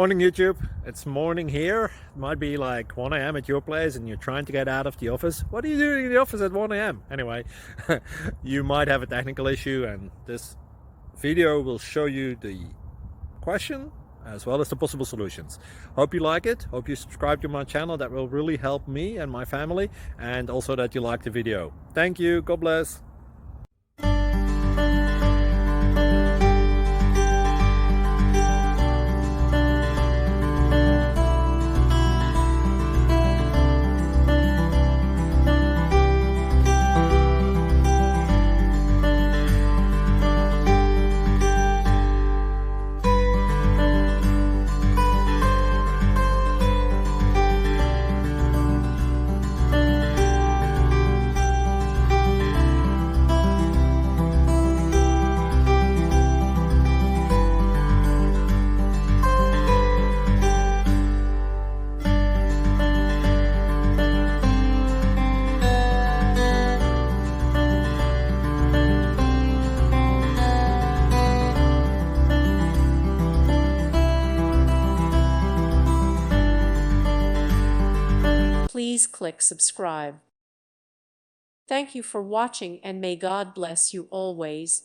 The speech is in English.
Morning YouTube, it's morning here. It might be like 1 a.m. at your place and you're trying to get out of the office. What are you doing in the office at 1 a.m.? Anyway, you might have a technical issue and this video will show you the question as well as the possible solutions. Hope you like it, hope you subscribe to my channel. That will really help me and my family, and also that you like the video. Thank you, God bless. Please click subscribe. Thank you for watching and may God bless you always.